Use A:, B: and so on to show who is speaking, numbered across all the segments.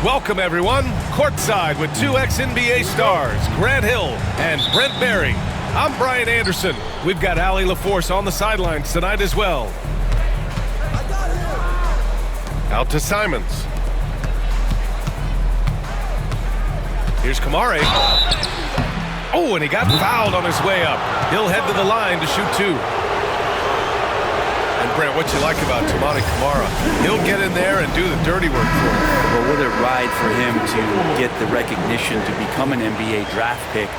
A: Welcome, everyone. Courtside with two ex-NBA stars, Grant Hill and Brent Barry. I'm Brian Anderson. We've got Allie LaForce on the sidelines tonight as well. Out to Simons. Here's Kamare. Oh, and he got fouled on his way up. He'll head to the line to shoot two. And Brent, what you like about Toumani Camara? He'll get in there and do the dirty work for him.
B: Well, what a ride for him to get the recognition to become an NBA draft pick.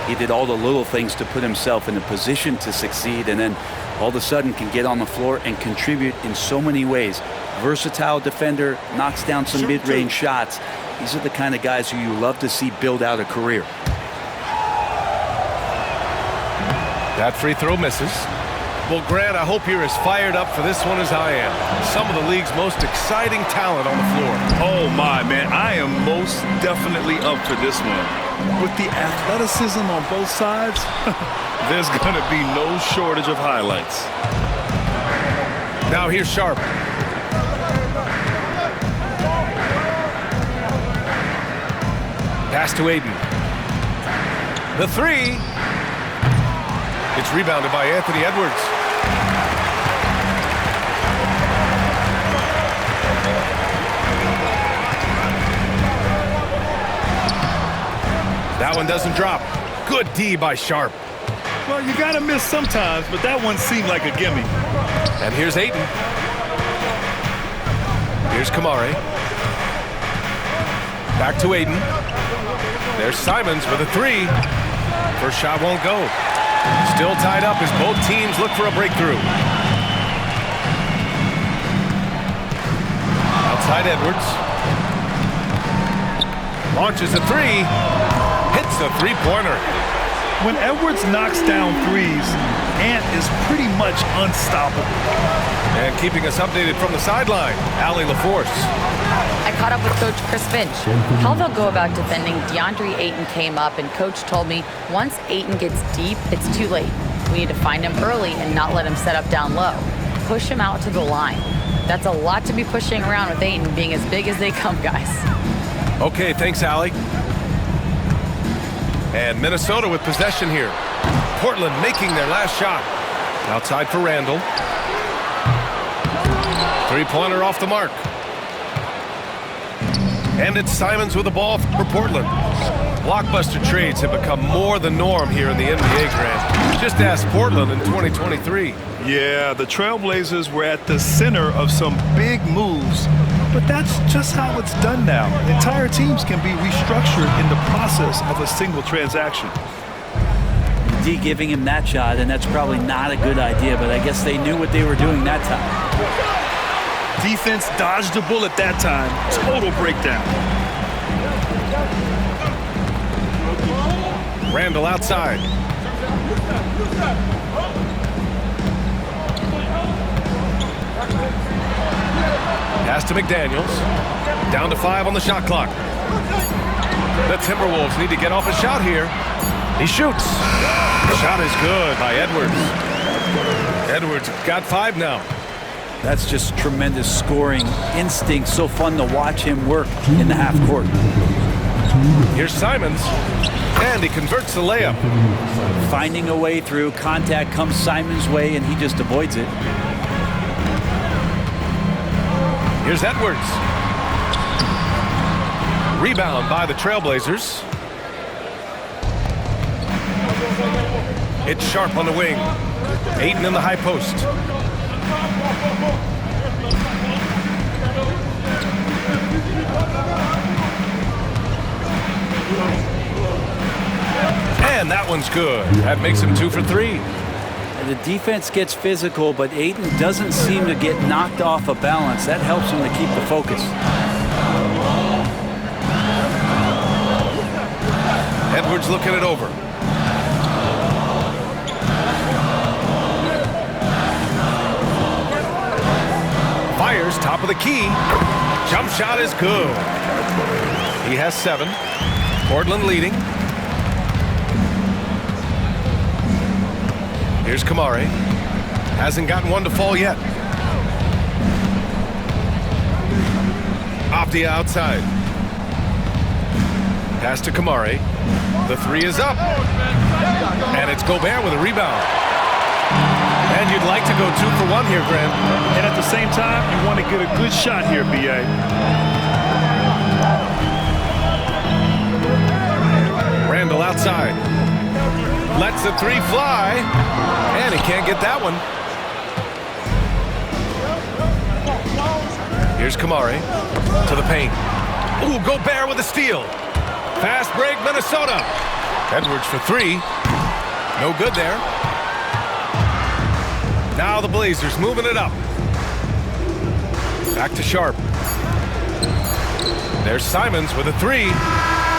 B: He did all the little things to put himself in a position to succeed, and then all of a sudden can get on the floor and contribute in so many ways. Versatile defender, knocks down some mid-range shots. These are the kind of guys who you love to see build out a career.
A: That free throw misses. Well, Grant, I hope you're as fired up for this one as I am. Some of the league's most exciting talent on the floor.
C: Oh, my, man. I am most definitely up for this one. With the athleticism on both sides, there's going to be no shortage of highlights.
A: Now here's Sharp. Pass to Aiden. The three. It's rebounded by Anthony Edwards. That one doesn't drop. Good D by Sharp.
C: Well, you got to miss sometimes, but that one seemed like a gimme.
A: And here's Aiden. Here's Kamare. Back to Aiden. There's Simons with a three. First shot won't go. Still tied up as both teams look for a breakthrough. Outside Edwards. Launches a three. Hits the three-pointer.
C: When Edwards knocks down threes, Ant is pretty much unstoppable.
A: And keeping us updated from the sideline, Allie LaForce.
D: I caught up with Coach Chris Finch. How they'll go about defending DeAndre Ayton came up, and Coach told me once Ayton gets deep, it's too late. We need to find him early and not let him set up down low. Push him out to the line. That's a lot to be pushing around with Ayton being as big as they come, guys.
A: Okay, thanks, Allie. And Minnesota with possession here. Portland making their last shot. Outside for Randall. Three-pointer off the mark. And it's Simons with the ball for Portland. Blockbuster trades have become more the norm here in the NBA, Grant. Just ask Portland in 2023.
C: Yeah, the Trailblazers were at the center of some big moves, but that's just how it's done now. Entire teams can be restructured in the process of a single transaction.
B: D giving him that shot, and that's probably not a good idea, but I guess they knew what they were doing that time.
C: Defense dodged the bullet that time. Total breakdown.
A: Randall outside. Pass to McDaniels. Down to 5 on the shot clock. The Timberwolves need to get off a shot here. He shoots. The shot is good by Edwards. Edwards got 5 now.
B: That's just tremendous scoring instinct. So fun to watch him work in the half court.
A: Here's Simons, and he converts the layup.
B: Finding a way through. Contact comes Simons' way, and he just avoids it.
A: Here's Edwards. Rebound by the Trailblazers. It's Sharp on the wing. Ayton in the high post. And that one's good. That makes him 2 for 3.
B: The defense gets physical, but Ayton doesn't seem to get knocked off of balance. That helps him to keep the focus.
A: Edwards looking it over. Fires top of the key. Jump shot is good. He has 7. Portland leading. Here's Kamari. Hasn't gotten one to fall yet. Optia outside. Pass to Kamari. The 3 is up. And it's Gobert with a rebound. And you'd like to go 2 for 1 here, Grant.
C: And at the same time, you want to get a good shot here, B.A.
A: Randall outside. Lets the 3 fly. And he can't get that one. Here's Kamari to the paint. Ooh, Gobert with a steal. Fast break, Minnesota. Edwards for 3. No good there. Now the Blazers moving it up. Back to Sharp. There's Simons with a 3.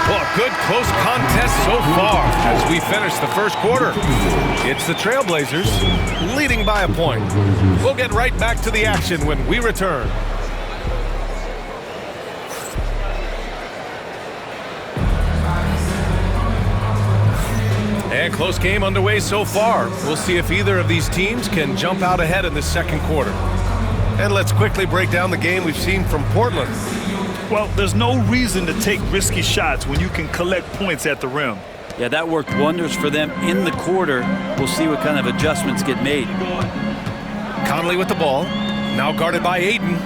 A: Well, a good close contest so far as we finish the first quarter. It's the Trailblazers leading by a point. We'll get right back to the action when we return. And close game underway so far. We'll see if either of these teams can jump out ahead in the second quarter. And let's quickly break down the game we've seen from Portland.
C: Well, there's no reason to take risky shots when you can collect points at the rim.
B: Yeah, that worked wonders for them in the quarter. We'll see what kind of adjustments get made.
A: Conley with the ball. Now guarded by Ayton.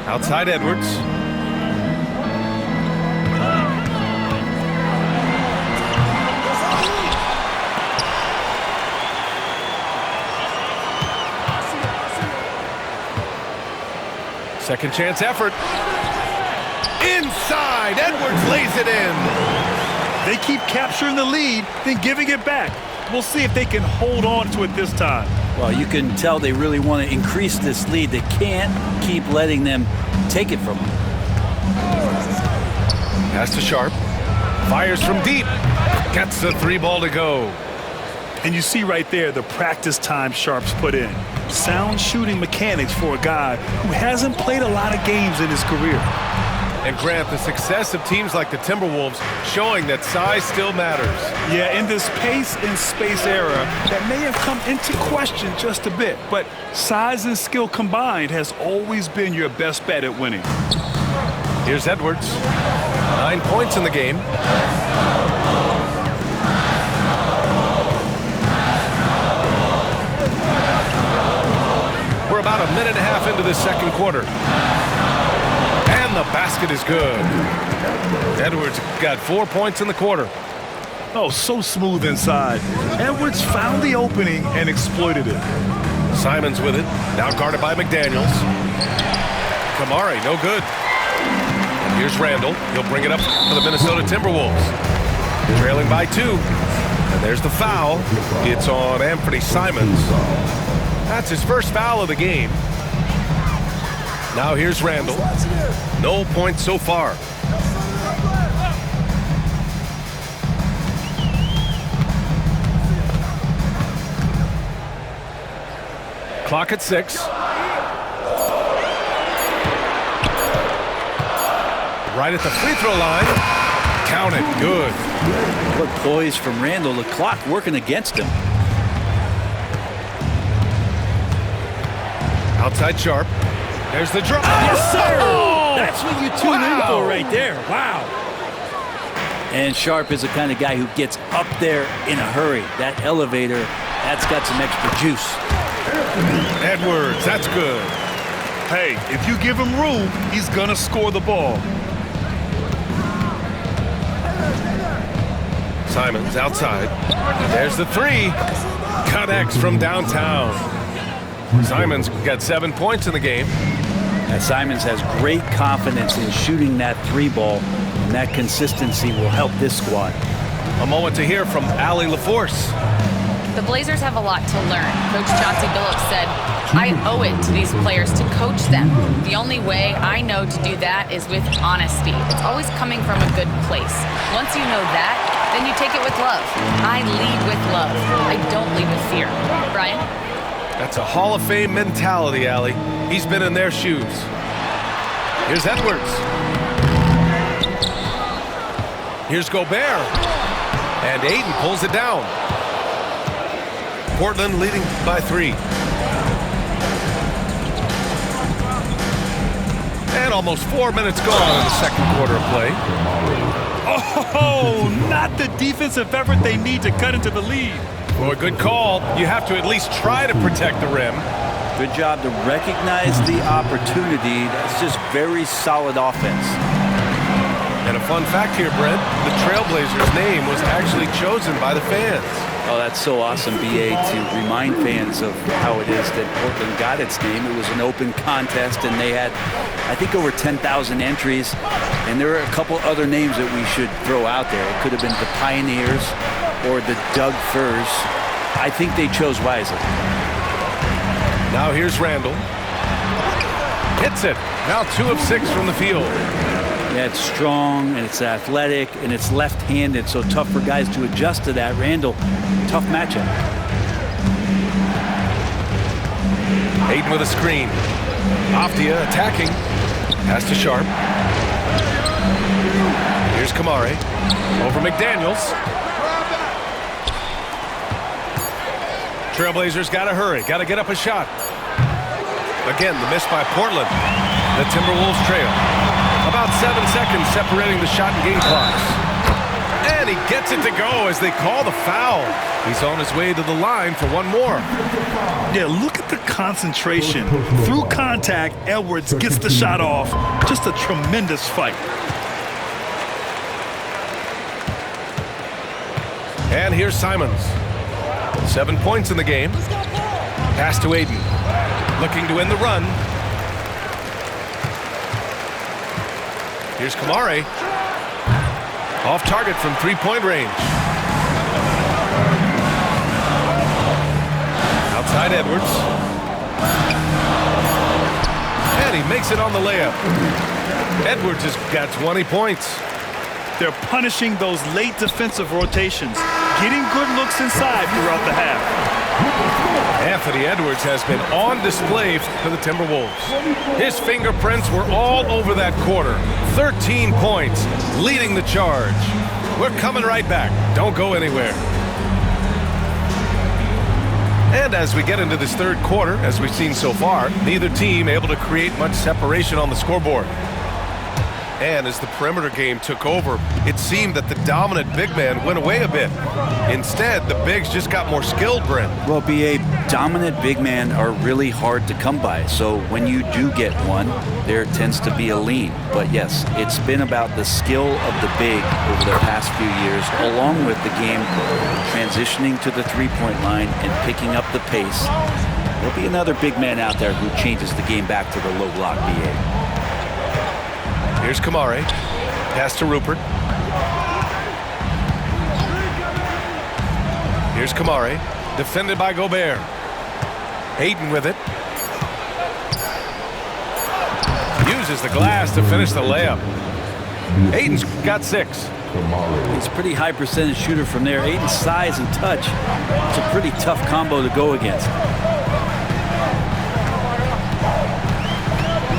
A: Outside Edwards. Second chance effort. Inside. Edwards lays it in.
C: They keep capturing the lead, then giving it back. We'll see if they can hold on to it this time.
B: Well, you can tell they really want to increase this lead. They can't keep letting them take it from them.
A: Pass to Sharp. Fires from deep. Gets the 3 ball to go.
C: And you see right there the practice time Sharp's put in. Sound shooting mechanics for a guy who hasn't played a lot of games in his career.
A: And Grant, the success of teams like the Timberwolves showing that size still matters.
C: Yeah, in this pace and space era, that may have come into question just a bit, but size and skill combined has always been your best bet at winning.
A: Here's Edwards. 9 points in the game. We're about a minute and a half into this second quarter. And the basket is good. Edwards got 4 points in the quarter.
C: Oh, so smooth inside. Edwards found the opening and exploited it.
A: Simons with it. Now guarded by McDaniels. Kamari, no good. And here's Randall. He'll bring it up for the Minnesota Timberwolves. Trailing by 2. And there's the foul. It's on Anthony Simons. That's his first foul of the game. Now here's Randall. No points so far. Clock at 6. Right at the free throw line. Count it. Good.
B: What poise from Randall. The clock working against him.
A: Outside Sharp. There's the drop.
B: Yes, sir.
A: Oh!
B: That's what you tune in for right there. Wow. And Sharp is the kind of guy who gets up there in a hurry. That elevator, that's got some extra juice.
A: Edwards, that's good.
C: Hey, if you give him room, he's going to score the ball.
A: Simons outside. There's the 3. Connects from downtown. Simons got 7 points in the game.
B: And Simons has great confidence in shooting that 3 ball, and that consistency will help this squad.
A: A moment to hear from Allie LaForce.
D: The Blazers have a lot to learn. Coach Chauncey Billups said, I owe it to these players to coach them. The only way I know to do that is with honesty. It's always coming from a good place. Once you know that, then you take it with love. I lead with love. I don't lead with fear. Brian?
A: That's a Hall of Fame mentality, Allie. He's been in their shoes. Here's Edwards. Here's Gobert. And Ayton pulls it down. Portland leading by 3. And almost 4 minutes gone in the second quarter of play.
C: Oh, not the defensive effort they need to cut into the lead.
A: Well, a good call. You have to at least try to protect the rim.
B: Good job to recognize the opportunity. That's just very solid offense.
A: And a fun fact here, Brent, the Trailblazers' name was actually chosen by the fans.
B: Oh, that's so awesome, BA, to remind fans of how it is that Portland got its name. It was an open contest, and they had, I think, over 10,000 entries. And there are a couple other names that we should throw out there. It could have been the Pioneers or the Doug Furs. I think they chose wisely.
A: Now here's Randall. Hits it. Now 2 of 6 from the field.
B: Yeah, it's strong, and it's athletic, and it's left-handed, so tough for guys to adjust to that. Randall, tough matchup.
A: Ayton with a screen. Afdia attacking. Pass to Sharp. Here's Kamare. Over McDaniels. Trailblazers got to hurry. Got to get up a shot. Again, the miss by Portland. The Timberwolves trail. About 7 seconds separating the shot and game clocks. And he gets it to go as they call the foul. He's on his way to the line for one more.
C: Yeah, look at the concentration. Through contact, Edwards gets the shot off. Just a tremendous fight.
A: And here's Simons. 7 points in the game. Pass to Ayton. Looking to win the run. Here's Kamare. Off target from 3-point range. Outside Edwards. And he makes it on the layup. Edwards has got 20 points.
C: They're punishing those late defensive rotations, getting good looks inside throughout the half.
A: Anthony Edwards has been on display for the Timberwolves. His fingerprints were all over that quarter. 13 points, leading the charge. We're coming right back. Don't go anywhere. And as we get into this third quarter, as we've seen so far, neither team able to create much separation on the scoreboard. And as the perimeter game took over, it seemed that the dominant big man went away a bit. Instead, the bigs just got more skilled, Brent.
B: Well, BA, dominant big men are really hard to come by. So when you do get one, there tends to be a lean. But yes, it's been about the skill of the big over the past few years, along with the game transitioning to the three-point line and picking up the pace. There'll be another big man out there who changes the game back to the low block, BA.
A: Here's Kamare. Pass to Rupert. Here's Kamare. Defended by Gobert. Ayton with it. Uses the glass to finish the layup. Ayton's got 6.
B: He's a pretty high percentage shooter from there. Ayton's size and touch. It's a pretty tough combo to go against.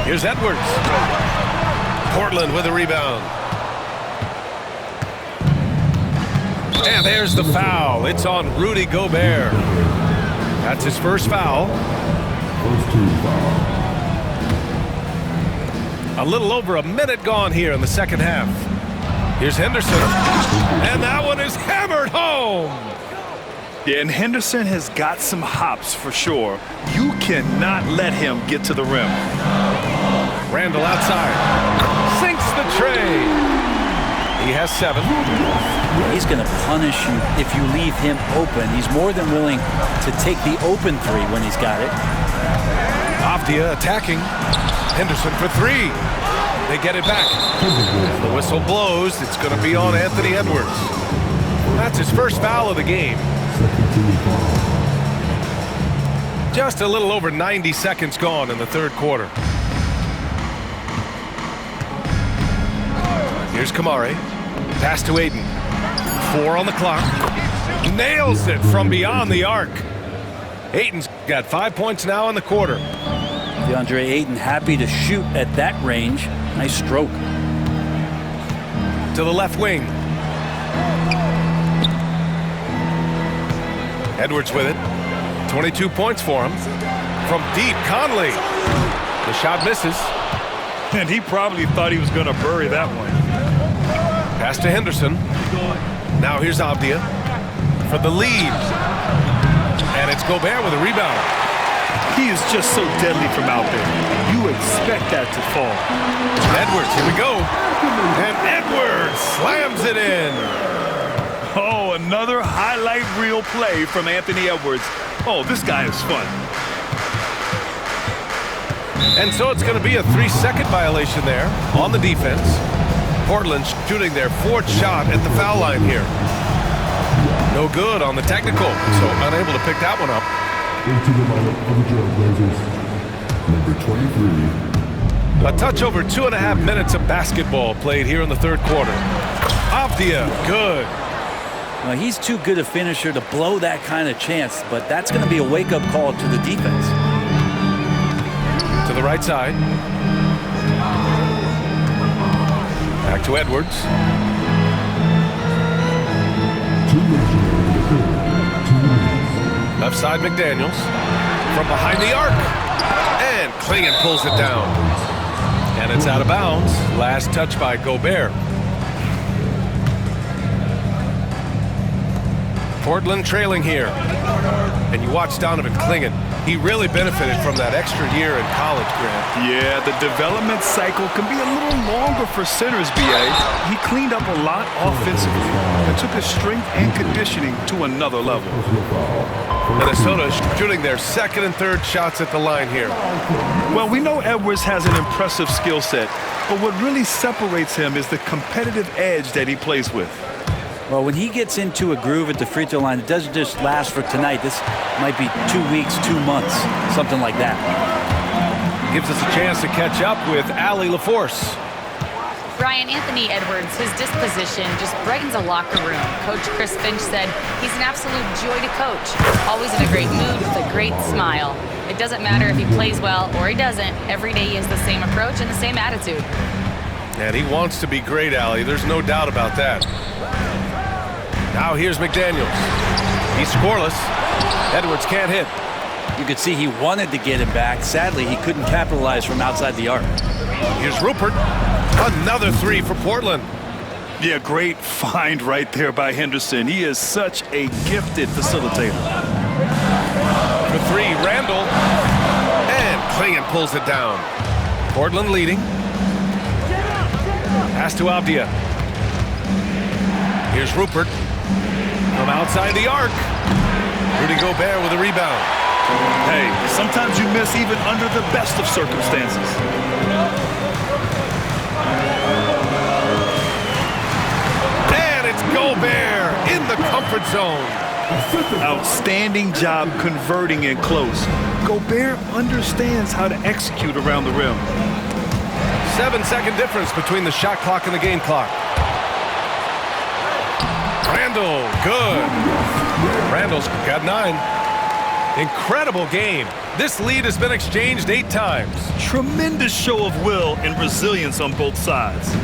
A: Here's Edwards. Portland with a rebound. And there's the foul. It's on Rudy Gobert. That's his first foul. A little over a minute gone here in the second half. Here's Henderson. And that one is hammered home.
C: Yeah, and Henderson has got some hops for sure. You cannot let him get to the rim.
A: Randall outside. Sinks the tray. He has 7.
B: He's going to punish you if you leave him open. He's more than willing to take the open 3 when he's got it.
A: Avdia attacking. Henderson for 3. They get it back. The whistle blows. It's going to be on Anthony Edwards. That's his first foul of the game. Just a little over 90 seconds gone in the third quarter. Here's Kamari. Pass to Ayton. 4 on the clock. Nails it from beyond the arc. Ayton's got 5 points now in the quarter.
B: DeAndre Ayton happy to shoot at that range. Nice stroke.
A: To the left wing. Edwards with it. 22 points for him. From deep, Conley. The shot misses.
C: And he probably thought he was going to bury that one.
A: Pass to Henderson. Now here's Avdia for the lead. And it's Gobert with a rebound.
C: He is just so deadly from out there. You expect that to fall.
A: Edwards, here we go. And Edwards slams it in.
C: Oh, another highlight reel play from Anthony Edwards. Oh, this guy is fun.
A: And so it's going to be a 3-second violation there on the defense. Portland shooting their 4th shot at the foul line here. No good on the technical, so unable to pick that one up.
E: Into the lineup for the Trailblazers, number 23.
A: A touch over 2.5 minutes of basketball played here in the third quarter. Avdia, good.
B: Well, he's too good a finisher to blow that kind of chance, but that's going to be a wake-up call to the defense.
A: To the right side. Back to Edwards. Left side, McDaniels. From behind the arc. And Clingan pulls it down. And it's out of bounds. Last touch by Gobert. Portland trailing here. And you watch Donovan Clingan. He really benefited from that extra year in college, Grant.
C: Yeah, the development cycle can be a little longer for centers, B.A. He cleaned up a lot offensively and took his strength and conditioning to another level.
A: Minnesota shooting their 2nd and 3rd shots at the line here.
C: Well, we know Edwards has an impressive skill set, but what really separates him is the competitive edge that he plays with.
B: Well, when he gets into a groove at the free throw line, it doesn't just last for tonight. This might be 2 weeks, 2 months, something like that.
A: Gives us a chance to catch up with Allie LaForce.
D: Brian, Anthony Edwards, his disposition just brightens a locker room. Coach Chris Finch said he's an absolute joy to coach. Always in a great mood with a great smile. It doesn't matter if he plays well or he doesn't. Every day he has the same approach and the same attitude.
A: And he wants to be great, Allie. There's no doubt about that. Now here's McDaniels. He's scoreless. Edwards can't hit.
B: You could see he wanted to get him back. Sadly, he couldn't capitalize from outside the arc.
A: Here's Rupert. Another 3 for Portland.
C: Yeah, great find right there by Henderson. He is such a gifted facilitator.
A: For 3, Randall. And Clingan pulls it down. Portland leading. Pass to Avdia. Here's Rupert. From outside the arc. Rudy Gobert with a rebound.
C: Hey, sometimes you miss even under the best of circumstances.
A: And it's Gobert in the comfort zone.
C: Outstanding job converting it close. Gobert understands how to execute around the rim.
A: 7-second difference between the shot clock and the game clock. Randall, good. Randall's got 9. Incredible game. This lead has been exchanged 8 times.
C: Tremendous show of will and resilience on both sides.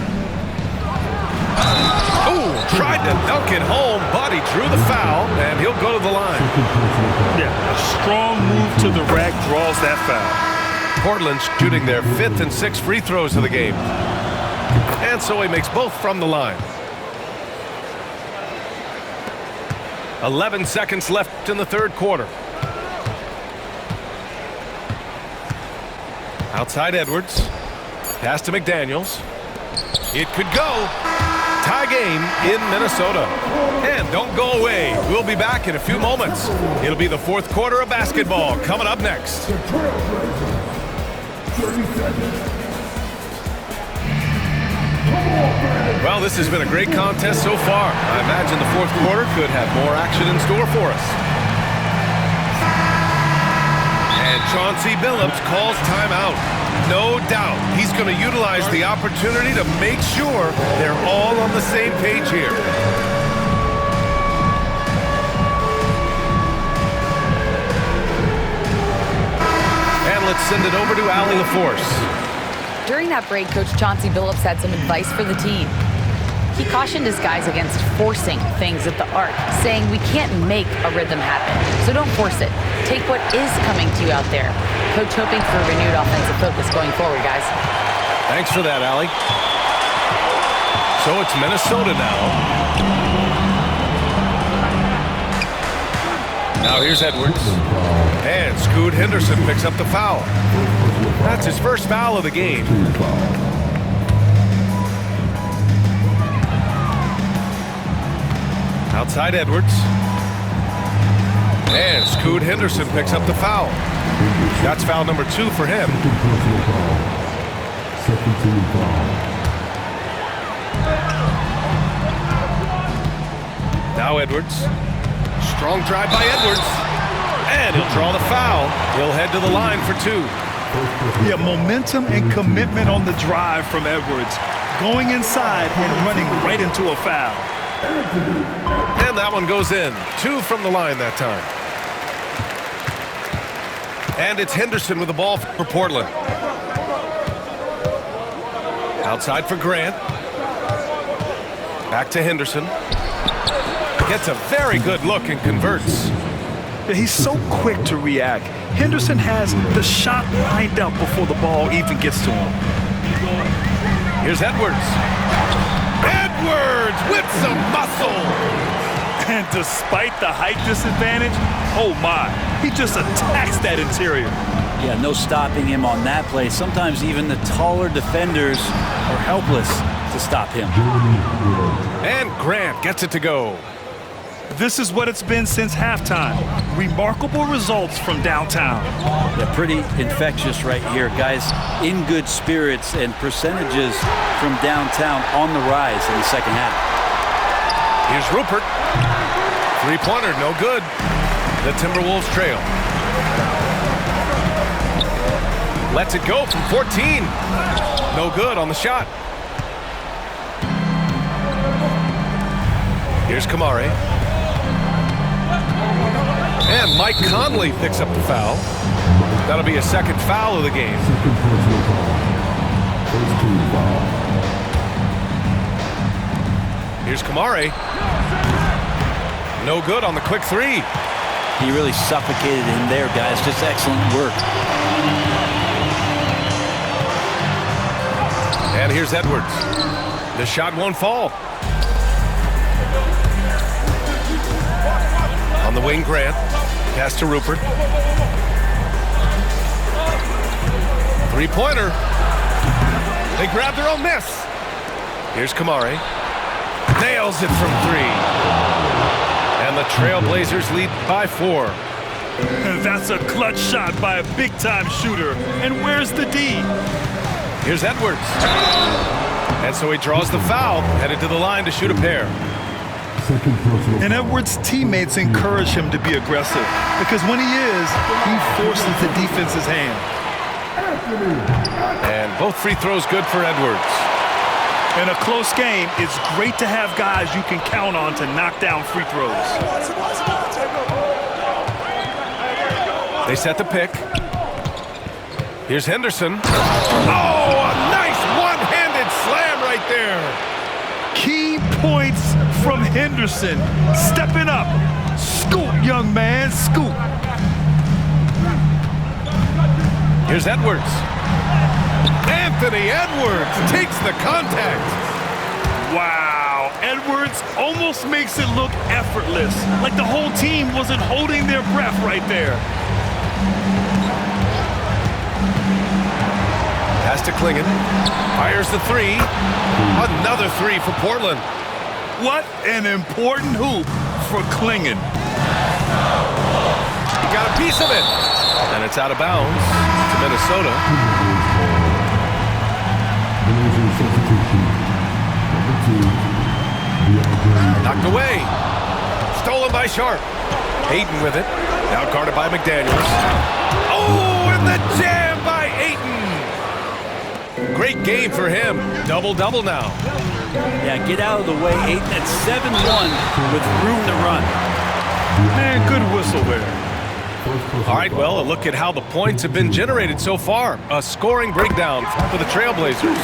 A: Ooh, tried to dunk it home, but he drew the foul, and he'll go to the line.
C: Yeah, a strong move to the rack draws that foul.
A: Portland's shooting their 5th and 6th free throws of the game. And so he makes both from the line. 11 seconds left in the third quarter. Outside Edwards. Pass to McDaniels. It could go. Tie game in Minnesota. And don't go away. We'll be back in a few moments. It'll be the fourth quarter of basketball coming up next. Well, this has been a great contest so far. I imagine the fourth quarter could have more action in store for us. And Chauncey Billups calls timeout. No doubt he's going to utilize the opportunity to make sure they're all on the same page here. And let's send it over to Allie LaForce.
D: During that break, Coach Chauncey Billups had some advice for the team. He cautioned his guys against forcing things at the arc, saying we can't make a rhythm happen, so don't force it. Take what is coming to you out there. Coach hoping for a renewed offensive focus going forward, guys.
A: Thanks for that, Allie. So it's Minnesota now. Now here's Edwards. And Scoot Henderson picks up the foul. That's his first foul of the game. Outside Edwards. And Scoot Henderson picks up the foul. That's foul number 2 for him.
E: Second team foul.
A: Now Edwards. Strong drive by Edwards. And he'll draw the foul. He'll head to the line for 2.
C: Yeah, momentum and commitment on the drive from Edwards. Going inside and running right into a foul.
A: And that one goes in. 2 from the line that time. And it's Henderson with the ball for Portland. Outside for Grant. Back to Henderson. Gets a very good look and converts.
C: Yeah, he's so quick to react. Henderson has the shot lined up before the ball even gets to him.
A: Here's Edwards. Edwards with some muscle.
C: And despite the height disadvantage, oh my, he just attacks that interior.
B: Yeah, no stopping him on that play. Sometimes even the taller defenders are helpless to stop him.
A: And Grant gets it to go.
C: This is what it's been since halftime. Remarkable results from downtown.
B: Yeah, pretty infectious right here. Guys in good spirits and percentages from downtown on the rise in the second half.
A: Here's Rupert. Three-pointer, no good. The Timberwolves trail. Lets it go from 14. No good on the shot. Here's Kamari. And Mike Conley picks up the foul. That'll be a second foul of the game.
E: Second personal foul. First team foul.
A: Here's Kamari. No good on the quick 3.
B: He really suffocated him there, guys. Just excellent work.
A: And here's Edwards. The shot won't fall. On the wing, Grant. Pass to Rupert. Three-pointer. They grab their own miss. Here's Kamari. Nails it from 3. And the Trailblazers lead by 4.
C: That's a clutch shot by a big-time shooter. And where's the D?
A: Here's Edwards. And so he draws the foul, headed to the line to shoot a pair.
E: Second personal
C: And
E: foul.
C: Edwards' teammates encourage him to be aggressive because when he is, he forces the defense's hand.
A: And both free throws good for Edwards.
C: In a close game, it's great to have guys you can count on to knock down free throws.
A: They set the pick. Here's Henderson. Oh, a nice one-handed slam right there.
C: Key points from Henderson. Stepping up. Scoop, young man, scoop.
A: Here's Edwards. Anthony Edwards takes the contact.
C: Wow, Edwards almost makes it look effortless, like the whole team wasn't holding their breath right there.
A: Pass to Klingon. Fires the three. Another three for Portland.
C: What an important hoop for Klingon.
A: He got a piece of it. And it's out of bounds to Minnesota.
E: Blazers substitution. Number 2, DeAndre.
A: Knocked away. Stolen by Sharp. Ayton with it. Now guarded by McDaniels. Oh, and the jam by Ayton. Great game for him. Double-double now.
B: Yeah, get out of the way. Ayton at 7-1 with room to run.
C: Man, good whistle there.
A: All right, well, a look at how the points have been generated so far. A scoring breakdown for the Trailblazers.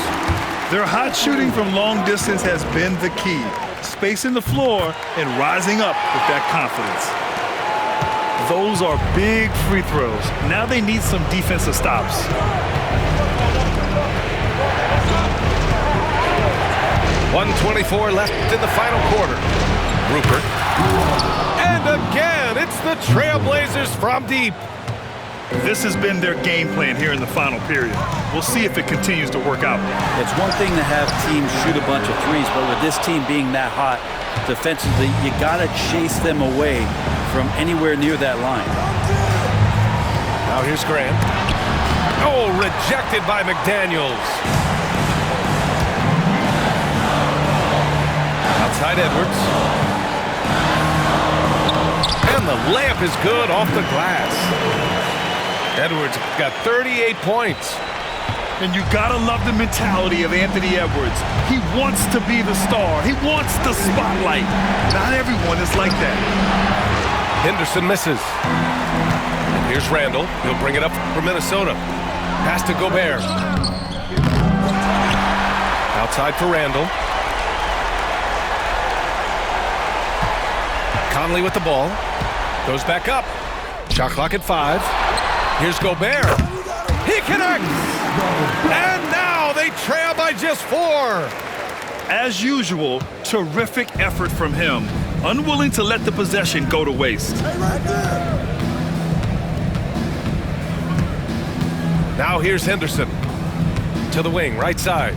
C: Their hot shooting from long distance has been the key. Spacing the floor and rising up with that confidence. Those are big free throws. Now they need some defensive stops.
A: .124 left in the final quarter. Rupert. And again, it's the Trailblazers from deep.
C: This has been their game plan here in the final period. We'll see if it continues to work out.
B: It's one thing to have teams shoot a bunch of threes, but with this team being that hot defensively, you got to chase them away from anywhere near that line.
A: Now here's Grant. Oh, rejected by McDaniels. Outside Edwards. And the layup is good off the glass. Edwards got 38 points.
C: And you gotta love the mentality of Anthony Edwards. He wants to be the star. He wants the spotlight. Not everyone is like that.
A: Henderson misses. And here's Randall. He'll bring it up for Minnesota. Pass to Gobert. Outside for Randall. Conley with the ball. Goes back up. Shot clock at 5. Here's Gobert. He connects. And now they trail by just 4.
C: As usual, terrific effort from him. Unwilling to let the possession go to waste.
A: Now here's Henderson. To the wing, right side.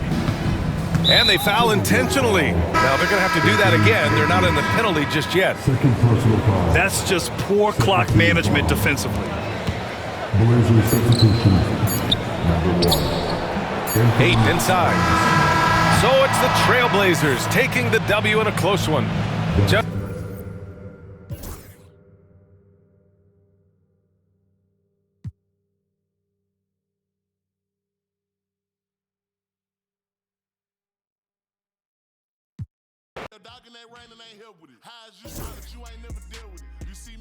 A: And they foul intentionally. Now they're going to have to do that again. They're not in the penalty just yet.
E: Second personal foul.
C: That's just poor clock management defensively.
E: Blazers substitution. Number 1.
A: Ayton inside. So it's the Trailblazers taking the W in a close one. Just
F: Dog in that rain and ain't help with it. How's you shot that you ain't never dealt with it?